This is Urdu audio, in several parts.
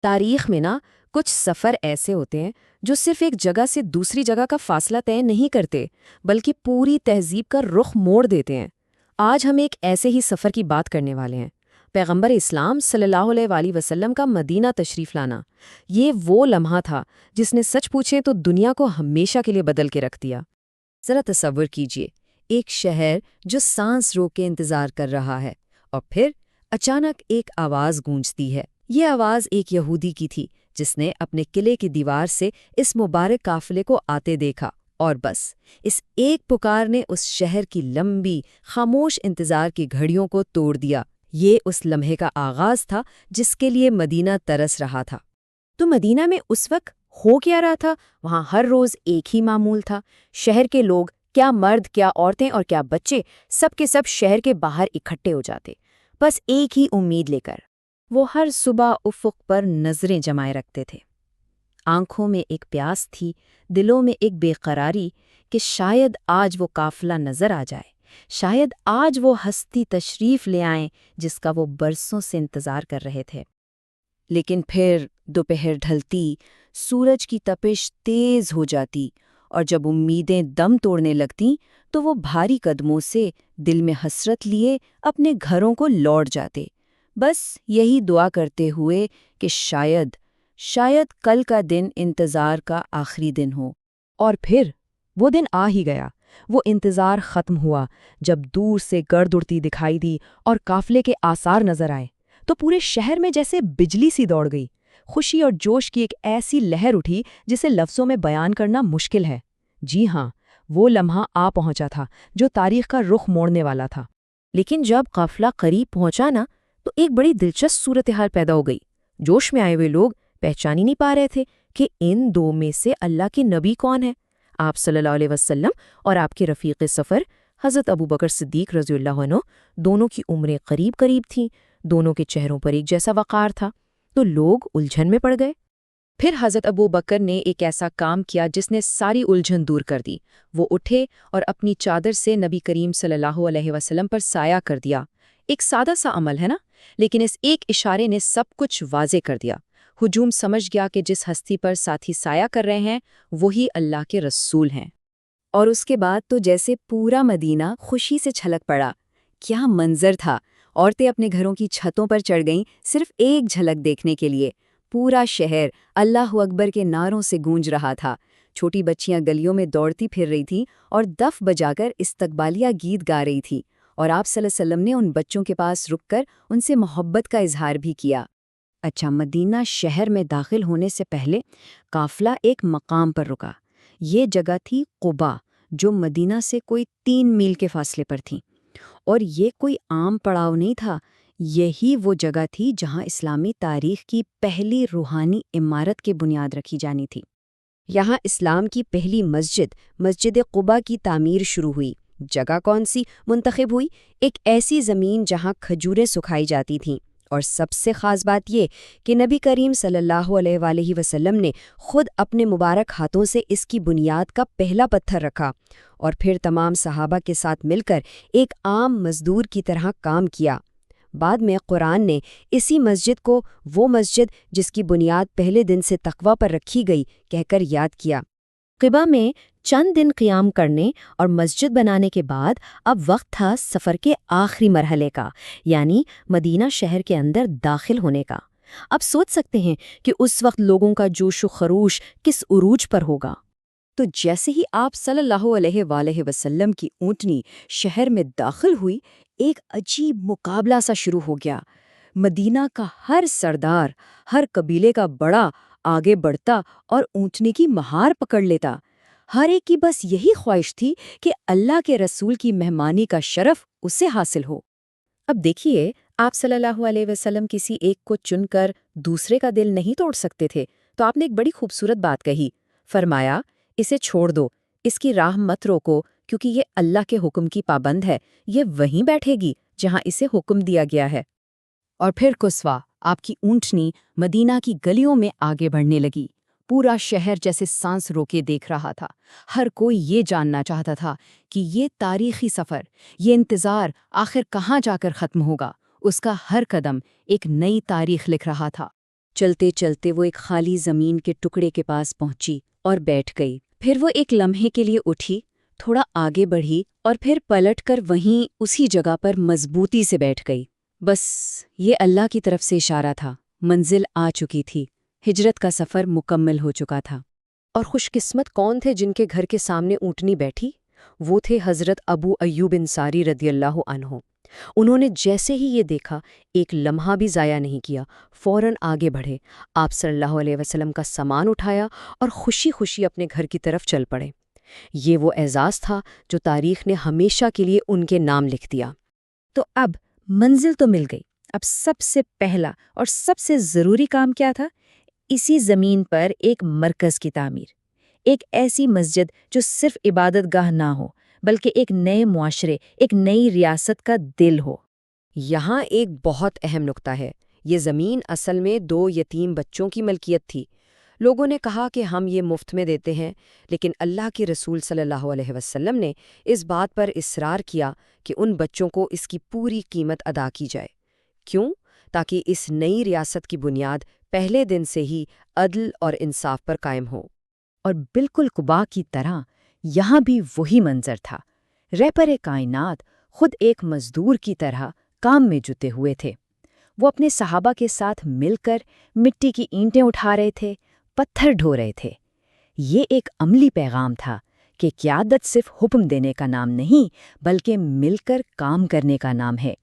تاریخ میں نا کچھ سفر ایسے ہوتے ہیں جو صرف ایک جگہ سے دوسری جگہ کا فاصلہ طے نہیں کرتے بلکہ پوری تہذیب کا رخ موڑ دیتے ہیں۔ آج ہم ایک ایسے ہی سفر کی بات کرنے والے ہیں، پیغمبر اسلام صلی اللہ علیہ وآلہ وسلم کا مدینہ تشریف لانا۔ یہ وہ لمحہ تھا جس نے سچ پوچھیں تو دنیا کو ہمیشہ کے لیے بدل کے رکھ دیا۔ ذرا تصور کیجئے، ایک شہر جو سانس روک کے انتظار کر رہا ہے، اور پھر اچانک ایک آواز گونجتی ہے۔ یہ آواز ایک یہودی کی تھی جس نے اپنے قلعے کی دیوار سے اس مبارک قافلے کو آتے دیکھا، اور بس اس ایک پکار نے اس شہر کی لمبی خاموش انتظار کی گھڑیوں کو توڑ دیا۔ یہ اس لمحے کا آغاز تھا جس کے لیے مدینہ ترس رہا تھا۔ تو مدینہ میں اس وقت ہو کیا رہا تھا؟ وہاں ہر روز ایک ہی معمول تھا۔ شہر کے لوگ، کیا مرد، کیا عورتیں اور کیا بچے، سب کے سب شہر کے باہر اکٹھے ہو جاتے، بس ایک ہی امید لے کر۔ وہ ہر صبح افق پر نظریں جمائے رکھتے تھے۔ آنکھوں میں ایک پیاس تھی، دلوں میں ایک بے قراری کہ شاید آج وہ قافلہ نظر آ جائے، شاید آج وہ ہستی تشریف لے آئیں جس کا وہ برسوں سے انتظار کر رہے تھے۔ لیکن پھر دوپہر ڈھلتی، سورج کی تپش تیز ہو جاتی، اور جب امیدیں دم توڑنے لگتیں تو وہ بھاری قدموں سے دل میں حسرت لیے اپنے گھروں کو لوٹ جاتے، بس یہی دعا کرتے ہوئے کہ شاید کل کا دن انتظار کا آخری دن ہو۔ اور پھر وہ دن آ ہی گیا۔ وہ انتظار ختم ہوا جب دور سے گرد اڑتی دکھائی دی اور قافلے کے آثار نظر آئے تو پورے شہر میں جیسے بجلی سی دوڑ گئی۔ خوشی اور جوش کی ایک ایسی لہر اٹھی جسے لفظوں میں بیان کرنا مشکل ہے۔ جی ہاں، وہ لمحہ آ پہنچا تھا جو تاریخ کا رخ موڑنے والا تھا۔ لیکن جب قافلہ قریب پہنچا نا تو ایک بڑی دلچسپ صورتحال پیدا ہو گئی۔ جوش میں آئے ہوئے لوگ پہچان ہی نہیں پا رہے تھے کہ ان دو میں سے اللہ کے نبی کون ہے۔ آپ صلی اللہ علیہ وسلم اور آپ کے رفیق سفر حضرت ابوبکر صدیق رضی اللہ عنہ، دونوں کی عمریں قریب قریب تھیں، دونوں کے چہروں پر ایک جیسا وقار تھا، تو لوگ الجھن میں پڑ گئے۔ پھر حضرت ابوبکر نے ایک ایسا کام کیا جس نے ساری الجھن دور کر دی۔ وہ اٹھے اور اپنی چادر سے نبی کریم صلی اللہ علیہ وسلم پر سایہ کر دیا۔ ایک سادہ سا عمل ہے نا، لیکن اس ایک اشارے نے سب کچھ واضح کر دیا۔ ہجوم سمجھ گیا کہ جس ہستی پر ساتھی سایہ کر رہے ہیں وہی اللہ کے رسول ہیں۔ اور اس کے بعد تو جیسے پورا مدینہ خوشی سے چھلک پڑا۔ کیا منظر تھا! عورتیں اپنے گھروں کی چھتوں پر چڑھ گئیں صرف ایک جھلک دیکھنے کے لیے۔ پورا شہر اللہ اکبر کے نعروں سے گونج رہا تھا۔ چھوٹی بچیاں گلیوں میں دوڑتی پھر رہی تھیں اور دف بجا کر استقبالیہ گیت گا رہی تھی، اور آپ صلی اللہ علیہ وسلم نے ان بچوں کے پاس رک کر ان سے محبت کا اظہار بھی کیا۔ اچھا، مدینہ شہر میں داخل ہونے سے پہلے قافلہ ایک مقام پر رکا۔ یہ جگہ تھی قباء، جو مدینہ سے کوئی 3 میل کے فاصلے پر تھی، اور یہ کوئی عام پڑاؤ نہیں تھا۔ یہی وہ جگہ تھی جہاں اسلامی تاریخ کی پہلی روحانی عمارت کی بنیاد رکھی جانی تھی۔ یہاں اسلام کی پہلی مسجد قباء کی تعمیر شروع ہوئی۔ جگہ کون سی منتخب ہوئی؟ ایک ایسی زمین جہاں کھجوریں سکھائی جاتی تھیں، اور سب سے خاص بات یہ کہ نبی کریم صلی اللہ علیہ وآلہ وسلم نے خود اپنے مبارک ہاتھوں سے اس کی بنیاد کا پہلا پتھر رکھا، اور پھر تمام صحابہ کے ساتھ مل کر ایک عام مزدور کی طرح کام کیا۔ بعد میں قرآن نے اسی مسجد کو وہ مسجد جس کی بنیاد پہلے دن سے تقویٰ پر رکھی گئی کہہ کر یاد کیا۔ قباء میں چند دن قیام کرنے اور مسجد بنانے کے بعد اب وقت تھا سفر کے آخری مرحلے کا، یعنی مدینہ شہر کے اندر داخل ہونے کا۔ اب سوچ سکتے ہیں کہ اس وقت لوگوں کا جوش و خروش کس عروج پر ہوگا۔ تو جیسے ہی آپ صلی اللہ علیہ وآلہ وسلم کی اونٹنی شہر میں داخل ہوئی، ایک عجیب مقابلہ سا شروع ہو گیا۔ مدینہ کا ہر سردار، ہر قبیلے کا بڑا آگے بڑھتا اور اونٹنی کی مہار پکڑ لیتا۔ ہر ایک کی بس یہی خواہش تھی کہ اللہ کے رسول کی مہمانی کا شرف اسے حاصل ہو۔ اب دیکھیے، آپ صلی اللہ علیہ وسلم کسی ایک کو چن کر دوسرے کا دل نہیں توڑ سکتے تھے، تو آپ نے ایک بڑی خوبصورت بات کہی۔ فرمایا، اسے چھوڑ دو، اس کی راہ مت روکو، کیونکہ یہ اللہ کے حکم کی پابند ہے، یہ وہیں بیٹھے گی جہاں اسے حکم دیا گیا ہے۔ اور پھر قصویٰ، آپ کی اونٹنی مدینہ کی گلیوں میں آگے بڑھنے لگی۔ پورا شہر جیسے سانس روکے دیکھ رہا تھا۔ ہر کوئی یہ جاننا چاہتا تھا کہ یہ تاریخی سفر، یہ انتظار آخر کہاں جا کر ختم ہوگا۔ اس کا ہر قدم ایک نئی تاریخ لکھ رہا تھا۔ چلتے چلتے وہ ایک خالی زمین کے ٹکڑے کے پاس پہنچی اور بیٹھ گئی۔ پھر وہ ایک لمحے کے لیے اٹھی، تھوڑا آگے بڑھی اور پھر پلٹ کر وہیں اسی جگہ پر مضبوطی سے بیٹھ گئی۔ بس یہ اللہ کی طرف سے اشارہ تھا، منزل آ چکی تھی، ہجرت کا سفر مکمل ہو چکا تھا۔ اور خوش قسمت کون تھے جن کے گھر کے سامنے اونٹنی بیٹھی؟ وہ تھے حضرت ابو ایوب انصاری رضی اللہ عنہ۔ انہوں نے جیسے ہی یہ دیکھا ایک لمحہ بھی ضائع نہیں کیا، فوراً آگے بڑھے، آپ صلی اللہ علیہ وسلم کا سامان اٹھایا اور خوشی خوشی اپنے گھر کی طرف چل پڑے۔ یہ وہ اعزاز تھا جو تاریخ نے ہمیشہ کے لیے ان کے نام لکھ دیا۔ تو اب منزل تو مل گئی، اب سب سے پہلا اور سب سے ضروری کام کیا تھا؟ اسی زمین پر ایک مرکز کی تعمیر، ایک ایسی مسجد جو صرف عبادت گاہ نہ ہو بلکہ ایک نئے معاشرے، ایک نئی ریاست کا دل ہو۔ یہاں ایک بہت اہم نقطہ ہے، یہ زمین اصل میں 2 یتیم بچوں کی ملکیت تھی۔ لوگوں نے کہا کہ ہم یہ مفت میں دیتے ہیں، لیکن اللہ کے رسول صلی اللہ علیہ وسلم نے اس بات پر اصرار کیا کہ ان بچوں کو اس کی پوری قیمت ادا کی جائے۔ کیوں؟ تاکہ اس نئی ریاست کی بنیاد پہلے دن سے ہی عدل اور انصاف پر قائم ہو۔ اور بالکل قبا کی طرح یہاں بھی وہی منظر تھا، رہبر کائنات خود ایک مزدور کی طرح کام میں جتے ہوئے تھے۔ وہ اپنے صحابہ کے ساتھ مل کر مٹی کی اینٹیں اٹھا رہے تھے، پتھر ڈھو رہے تھے۔ یہ ایک عملی پیغام تھا کہ قیادت صرف حکم دینے کا نام نہیں بلکہ مل کر کام کرنے کا نام ہے۔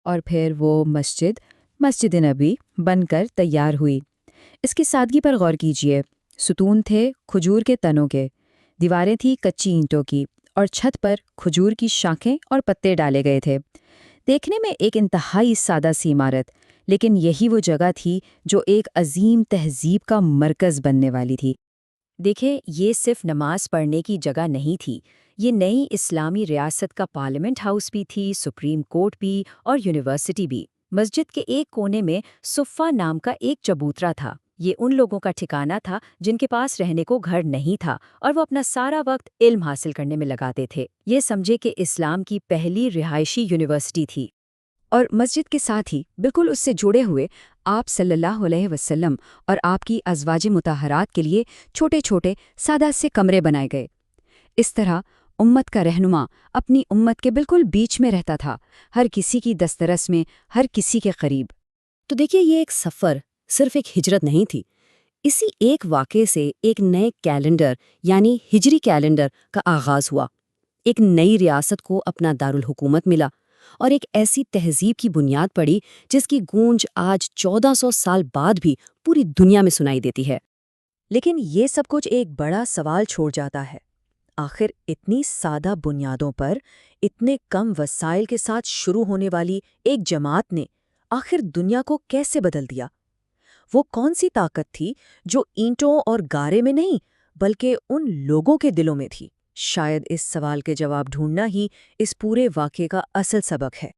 اور پھر وہ مسجد نبی بن کر تیار ہوئی۔ اس کی سادگی پر غور کیجیے، ستون تھے کھجور کے تنوں کے، دیواریں تھیں کچی اینٹوں کی، اور چھت پر کھجور کی شاخیں اور پتے ڈالے گئے تھے۔ دیکھنے میں ایک انتہائی سادہ سی عمارت، لیکن یہی وہ جگہ تھی جو ایک عظیم تہذیب کا مرکز بننے والی تھی۔ دیکھیں، یہ صرف نماز پڑھنے کی جگہ نہیں تھی، یہ نئی اسلامی ریاست کا پارلیمنٹ ہاؤس بھی تھی، سپریم کورٹ بھی اور یونیورسٹی بھی۔ مسجد کے ایک کونے میں صفہ نام کا ایک چبوترا تھا۔ یہ ان لوگوں کا ٹھکانہ تھا جن کے پاس رہنے کو گھر نہیں تھا اور وہ اپنا سارا وقت علم حاصل کرنے میں لگاتے تھے۔ یہ سمجھے کہ اسلام کی پہلی رہائشی یونیورسٹی تھی۔ اور مسجد کے ساتھ ہی بالکل اس سے جڑے ہوئے آپ صلی اللہ علیہ وسلم اور آپ کی ازواج مطہرات کے لیے چھوٹے چھوٹے سادہ سے کمرے بنائے گئے۔ اس طرح امت کا رہنما اپنی امت کے بالکل بیچ میں رہتا تھا، ہر کسی کی دسترس میں، ہر کسی کے قریب۔ تو دیکھیے، یہ ایک سفر صرف ایک ہجرت نہیں تھی، اسی ایک واقعے سے ایک نئے کیلنڈر یعنی ہجری کیلنڈر کا آغاز ہوا۔ ایک نئی ریاست کو اپنا دارالحکومت ملا اور ایک ایسی تہذیب کی بنیاد پڑی جس کی گونج آج 1400 سال بعد بھی پوری دنیا میں سنائی دیتی ہے۔ لیکن یہ سب کچھ ایک بڑا سوال چھوڑ جاتا ہے، آخر اتنی سادہ بنیادوں پر اتنے کم وسائل کے ساتھ شروع ہونے والی ایک جماعت نے آخر دنیا کو کیسے بدل دیا؟ وہ کون سی طاقت تھی جو اینٹوں اور گارے میں نہیں بلکہ ان لوگوں کے دلوں میں تھی؟ شاید اس سوال کے جواب ڈھونڈنا ہی اس پورے واقعے کا اصل سبق ہے۔